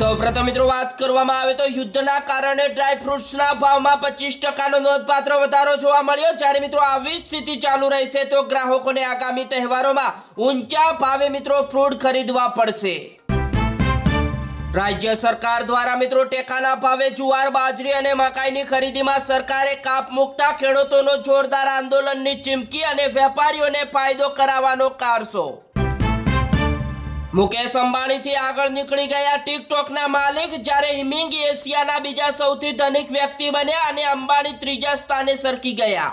સૌપ્રથમ મિત્રો વાત કરવામાં આવે તો યુદ્ધના કારણે ડ્રાય ફ્રૂટ્સના ભાવમાં 25% નોંધપાત્ર વધારો જોવા મળ્યો। જ્યારે મિત્રો આવી સ્થિતિ ચાલુ રહેશે તો ગ્રાહકોને આગામી તહેવારોમાં ઊંચા ભાવે મિત્રો ફ્રૂટ ખરીદવા પડશે। રાજ્ય સરકાર દ્વારા મિત્રો ટેકાના ભાવે જુવાર, બાજરી અને મકાઈની ખરીદીમાં સરકારે કાપ મૂકતા ખેડૂતોનો જોરદાર આંદોલનની ચીમકી અને વેપારીઓને ફાયદો કરાવવાનો કારસો। મુકેશ અંબાણીથી આગળ નીકળી ગયા ટિકટોકના માલિક। જ્યારે હિમિંગ એશિયાના બીજા સૌથી ધનિક વ્યક્તિ બન્યા અને અંબાણી ત્રીજા સ્થાને સરકી ગયા।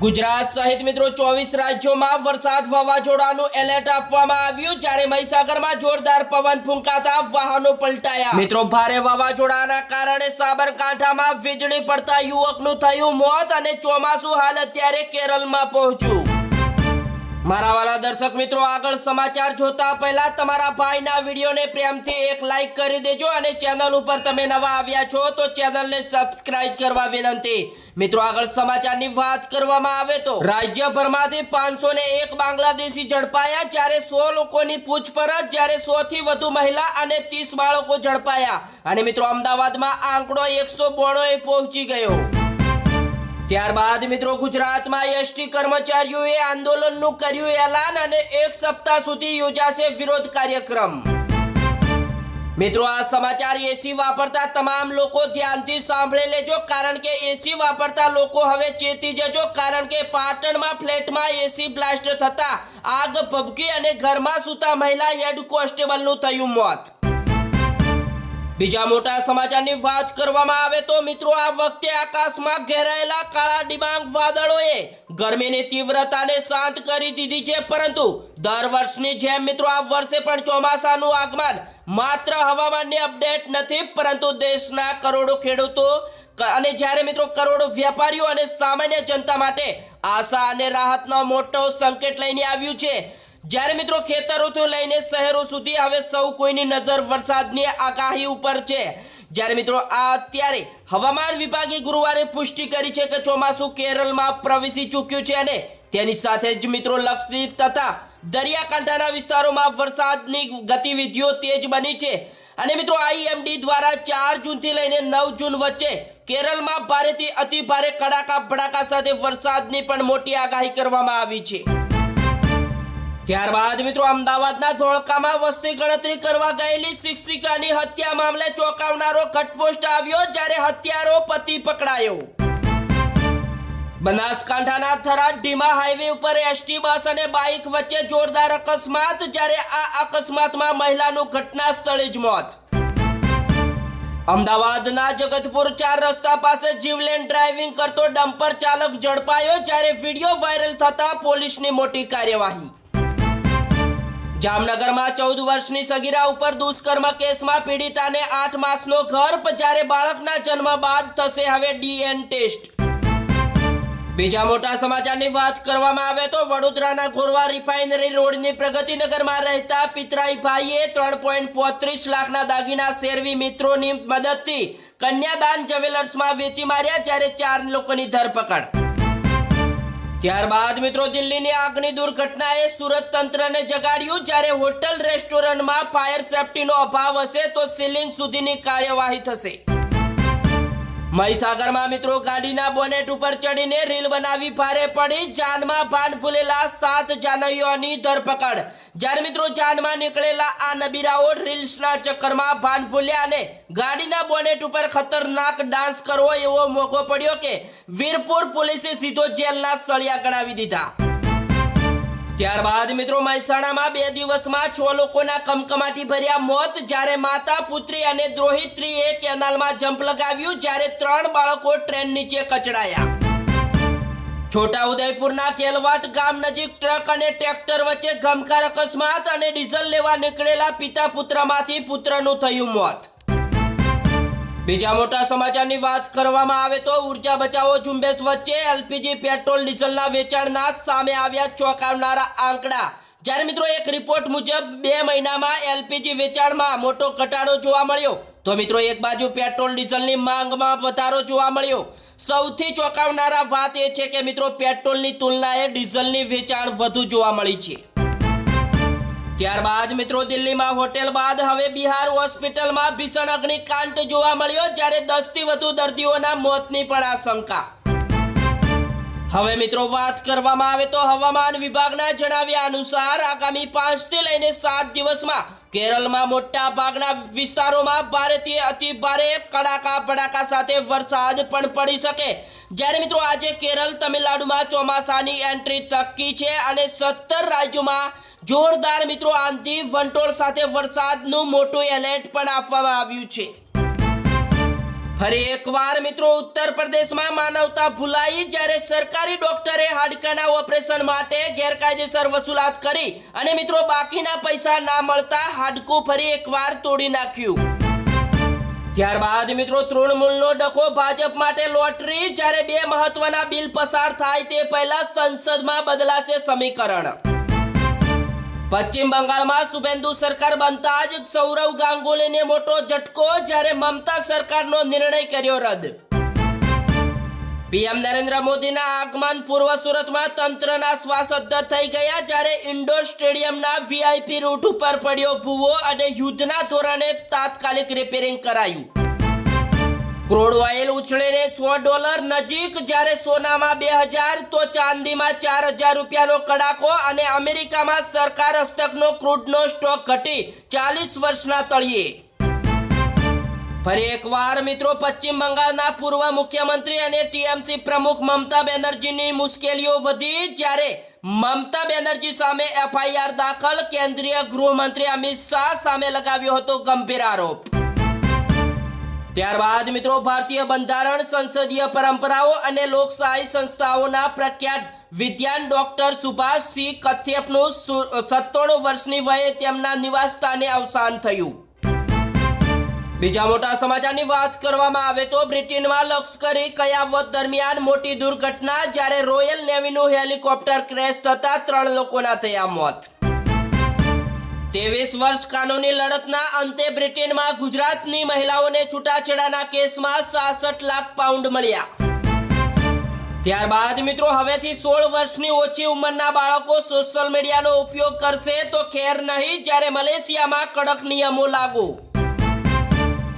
ગુજરાત સહિત મિત્રો 24 રાજ્યોમાં વરસાદ વાવાઝોડાનું એલર્ટ આપવામાં આવ્યું। જ્યારે મહીસાગરમાં જોરદાર પવન ફૂંકાતા વાહનો પલટાયા। મિત્રો ભારે વાવાઝોડાના કારણે સાબરકાંઠામાં વીજળી પડતા યુવકનું થયું મોત અને ચોમાસું હાલ અત્યારે કેરળમાં પહોંચ્યું। મારા વાલા દર્શક મિત્રો, આગળ સમાચાર જોતા પહેલા તમારા ભાઈના વિડીયોને પ્રેમથી એક લાઈક કરી દેજો અને ચેનલ ઉપર તમે નવા આવ્યા છો તો ચેનલને સબસ્ક્રાઇબ કરવા વિનંતી। મિત્રો આગળ સમાચારની વાત કરવામાં આવે તો રાજ્યભરમાંથી 501 બાંગ્લાદેશી ઝડપાયા। જ્યારે 100 લોકોની પૂછપરછ, જ્યારે 100 થી વધુ મહિલા અને 30 બાળકો ઝડપાયા અને મિત્રો અમદાવાદમાં આંકડો 192 પહોંચી ગયો। ત્યારબાદ મિત્રો ગુજરાતમાં એસટી કર્મચારીઓએ આંદોલનનું કર્યું એલાન અને 1 સપ્તાહ સુધી યોજાશે વિરોધ કાર્યક્રમ। મિત્રો આ સમાચાર એસી વાપરતા તમામ લોકો ધ્યાનથી સાંભળી લેજો, કારણ કે એસી વાપરતા લોકો હવે ચેતી જજો, કારણ કે પાટણમાં ફ્લેટમાં એસી બ્લાસ્ટ થતા આગ ભભકી અને ઘરમાં સૂતા મહિલા હેડ કોન્સ્ટેબલનું થયું મોત। બીજા મોટા સમાચારની વાત કરવામાં આવે તો મિત્રો આ વખતે આકાશમાં ઘેરાયેલા કાળા ડિબાંગ વાદળોએ ગરમીની તીવ્રતાને શાંત કરી દીધી છે। પરંતુ દર વર્ષની જેમ મિત્રો આ વર્ષે પણ ચોમાસાનું આગમન માત્ર હવામાનની અપડેટ નથી, પરંતુ દેશના કરોડો ખેડૂતો અને જ્યારે મિત્રો કરોડો વેપારીઓ અને સામાન્ય જનતા માટે આશા અને રાહતનો મોટો સંકેત લઈને આવ્યું છે। જ્યારે મિત્રો ખેતરોથી લઈને શહેરો સુધી હવે સૌ કોઈની નજર વરસાદની આગાહી ઉપર છે। જ્યારે મિત્રો આ અત્યારે હવામાન વિભાગે ગુરુવારે પુષ્ટિ કરી છે કે ચોમાસું કેરળમાં પ્રવેશી ચૂક્યું છે અને તેની સાથે જ મિત્રો લક્ષદ્વીપ તથા દરિયાકાંઠાના વિસ્તારોમાં વરસાદની ગતિવિધિઓ તેજ બની છે અને મિત્રો આઈએમડી દ્વારા 4 જૂનથી લઈને 9 જૂન વચ્ચે કેરળમાં ભારેથી અતિ ભારે કડાકા ભડાકા સાથે વરસાદની પણ મોટી આગાહી કરવામાં આવી છે। ત્યારબાદ મિત્રો અમદાવાદના ધોળકામાં વસ્તી ગણતરી કરવા ગયેલી શિક્ષિકાની હત્યા મામલે ચોંકાવનારો ઘટસ્ફોટ આવ્યો, જ્યારે હત્યારો પતિ પકડાયો। બનાસકાંઠાના થરાદ ઢીમા હાઈવે ઉપર એસટી બસ અને બાઇક વચ્ચે જોરદાર અકસ્માત। જ્યારે આ અકસ્માતમાં મહિલાનું ઘટના સ્થળે જ મોત। અમદાવાદના જગતપુર 4 રસ્તા પાસે જીવલેણ ડ્રાઇવિંગ કરતો ડમ્પર ચાલક ઝડપાયો। જ્યારે વિડીયો વાયરલ થતા પોલીસની મોટી કાર્યવાહી। જામનગરમાં 14 વર્ષની સગીરા ઉપર દુષ્કર્મ કેસમાં પીડિતાને 8 માસનો ગર્ભ। જ્યારે બાળકના જન્મ બાદ થશે હવે ડીએનએ ટેસ્ટ। બીજા મોટા સમાચારની વાત કરવામાં આવે તો વડોદરાના ગોરવા રિફાઇનરી રોડની પ્રગતિનગરમાં રહેતા પિતરાઈ ભાઈએ 3.35 લાખના દાગીના શેરવી મિત્રોની મદદથી કન્યાદાન જ્વેલર્સમાં વેચી માર્યા। જ્યારે 4 લોકોની ધરપકડ। ત્યારબાદ મિત્રો દિલ્હીની આગની દુર્ઘટનાએ સુરત તંત્રને જગાડ્યું। જ્યારે હોટલ રેસ્ટોરન્ટમાં ફાયર સેફટીનો અભાવ હશે તો સીલિંગ સુધીની કાર્યવાહી થશે। મહીસાગરમાં મિત્રો ગાડીના બોનેટ ઉપર ચડીને રીલ બનાવી ભારે પડી, જાનમાં ભાન ભૂલેલા 7 જાનૈયોની ધરપકડ। જ્યારે મિત્રો જાનમાં નીકળેલા આ નબીરાઓ રીલ્સના ચક્કરમાં ભાન ભૂલ્યા અને ગાડીના બોનેટ ઉપર ખતરનાક ડાન્સ કરવો એવો મોકો પડ્યો કે વીરપુર પોલીસે સીધો જેલના સળિયા ગણાવી દીધા। ત્યારબાદ મિત્રો મહેસાણામાં 2 દિવસમાં 6 લોકોના કમકમાટી ભર્યા મોત। જ્યારે માતા પુત્રી અને દ્રોહિત્રીએ કેનાલમાં જમ્પ લગાવ્યું, જ્યારે 3 બાળકો ટ્રેન નીચે કચડાયા। છોટાઉદેપુરના કેલવાટ ગામ નજીક ટ્રક અને ટ્રેક્ટર વચ્ચે ગમખાર અકસ્માત અને ડીઝલ લેવા નીકળેલા પિતા પુત્રમાંથી પુત્રનું થયું મોત। બીજા મોટા સમાચારની વાત કરવામાં આવે તો ઉર્જા બચાવો ઝુંબેશ વચ્ચે એલપીજી પેટ્રોલ ડીઝલના વેચાણના સામે આવ્યા ચોંકાવનારા આંકડા। જ્યારે મિત્રો એક રિપોર્ટ મુજબ 2 મહિનામાં એલપીજી વેચાણમાં મોટો ઘટાડો જોવા મળ્યો તો મિત્રો એક બાજુ પેટ્રોલ ડીઝલની માંગમાં વધારો જોવા મળ્યો। સૌથી ચોંકાવનારા વાત એ છે કે મિત્રો પેટ્રોલની તુલનાએ ડીઝલની વેચાણ વધુ જોવા મળી છે। ત્યારબાદ મિત્રો દિલ્હીમાં હોટેલ બાદ હવે બિહાર હોસ્પિટલમાં ભીષણ અગ્નિકાંડ જોવા મળ્યો, જ્યારે 10 થી વધુ દર્દીઓના મોતની પણ આશંકા. હવે મિત્રો વાત કરવામાં આવે તો હવામાન વિભાગના જણાવ્યા અનુસાર આગામી 5 થી લઈને 7 દિવસમાં કેરળમાં મોટા ભાગના વિસ્તારોમાં ભારેથી અતિ ભારે કડાકા ભડાકા સાથે વરસાદ પણ પડી શકે. જ્યારે મિત્રો આજે કેરળ તમિલનાડુમાં ચોમાસાની એન્ટ્રી તકી છે અને 17 રાજ્યોમાં જોરદાર મિત્રો આંધી વંટોળ સાથે વરસાદનું મોટું એલર્ટ પણ આપવામાં આવ્યું છે. ફરી એકવાર મિત્રો ઉત્તર પ્રદેશમાં માનવતા ભૂલાઈ, જ્યારે સરકારી ડોક્ટરે હાડકાના ઓપરેશન માટે ગેરકાયદેસર વસૂલાત કરી અને મિત્રો બાકીના પૈસા ના મળતા હાડકું ફરી એકવાર તોડી નાખ્યું. ત્યારબાદ મિત્રો તૃણમૂલનો ડખો ભાજપ માટે લોટરી, જ્યારે 2 મહત્વના બિલ પસાર થાય તે પહેલા સંસદમાં બદલાશે સમીકરણ. પશ્ચિમ બંગાળમાં શુભેન્દુ સરકાર બનતા જ સૌરવ ગાંગુલીને મોટો ઝટકો, જ્યારે મમતા સરકારનો નિર્ણય કર્યો રદ. પીએમ નરેન્દ્ર મોદીના આગમન પૂર્વ સુરતમાં તંત્રના શ્વાસ અદ્ધર થઈ ગયા, જ્યારે ઇન્ડોર સ્ટેડિયમના વીઆઈપી રૂટ ઉપર પડ્યો ભૂવો અને યુદ્ધના ધોરણે તાત્કાલિક રિપેરિંગ કરાયું. ક્રૂડ ઓઇલ ઉછળીને $100 નજીક, જ્યારે સોનામાં 2000 તો ચાંદીમાં 4000 રૂપિયાનો કડાકો અને અમેરિકામાં સરકાર હસ્તકનો ક્રૂડનો સ્ટોક ઘટી 40 વર્ષના તળિયે. ફરી એકવાર મિત્રો પશ્ચિમ બંગાળના પૂર્વ મુખ્યમંત્રી અને ટીએમસી પ્રમુખ મમતા બેનર્જીની મુશ્કેલીઓ વધી, જ્યારે મમતા બેનર્જી સામે એફઆઈઆર દાખલ, કેન્દ્રીય ગૃહમંત્રી અમિત શાહ સામે લગાવ્યો હતો ગંભીર આરોપ. ત્યારબાદ મિત્રો ભારતીય બંધારણ, સંસદીય પરંપરાઓ અને લોકશાહી સંસ્થાઓના પ્રખ્યાત વિદ્વાન ડોક્ટર સુભાષસિંહ કથિયપનું 97 વર્ષની વયે તેમના નિવાસ સ્થાને અવસાન થયું. બીજા મોટા સમાચારની વાત કરવામાં આવે તો બ્રિટનમાં લશ્કરી કયાવત દરમિયાન મોટી દુર્ઘટના, જ્યારે રોયલ નેવીનું હેલિકોપ્ટર ક્રેશ થતા 3 લોકોના થયા મોત. 23 વર્ષ કાનૂની લડતના અંતે બ્રિટનમાં ગુજરાતની મહિલાઓને છૂટાછેડાના કેસમાં 66 લાખ પાઉન્ડ મળ્યા. ત્યારબાદ મિત્રો હવેથી 16 વર્ષની ઓછી ઉંમરના બાળકો સોશિયલ મીડિયાનો ઉપયોગ કરશે તો ખેર નહીં, જ્યારે મલેશિયામાં કડક નિયમો લાગુ.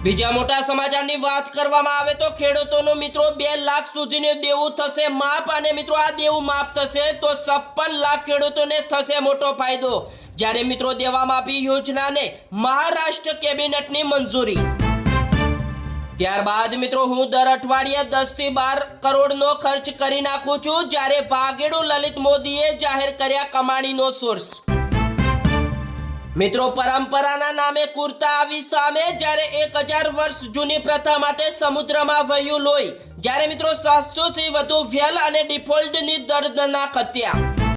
બીજા મોટા સમાચારની વાત કરવામાં આવે તો ખેડૂતોનું મિત્રો 2 લાખ સુધીનું દેવું થશે માફ, અને મિત્રો આ દેવું માફ થશે તો 56 લાખ ખેડૂતોને થશે મોટો ફાયદો, જ્યારે મિત્રો દેવા માફી યોજનાને મહારાષ્ટ્ર કેબિનેટની મંજૂરી. ત્યારબાદ મિત્રો હું દર અઠવાડિયે 10 થી 12 કરોડનો ખર્ચ કરી નાખું છું, જ્યારે ભાગેડુ લલિત મોદીએ જાહેર કર્યા કમાણીનો સોર્સ. મિત્રો પરંપરાના નામે કુર્તા આવી સામે, જ્યારે 1000 વર્ષ જૂની પ્રથા માટે સમુદ્રમાં વહ્યું લોહી, જ્યારે મિત્રો 700 થી વધુ વ્હેલ અને ડિફોલ્ટની દર્દનાક હત્યા.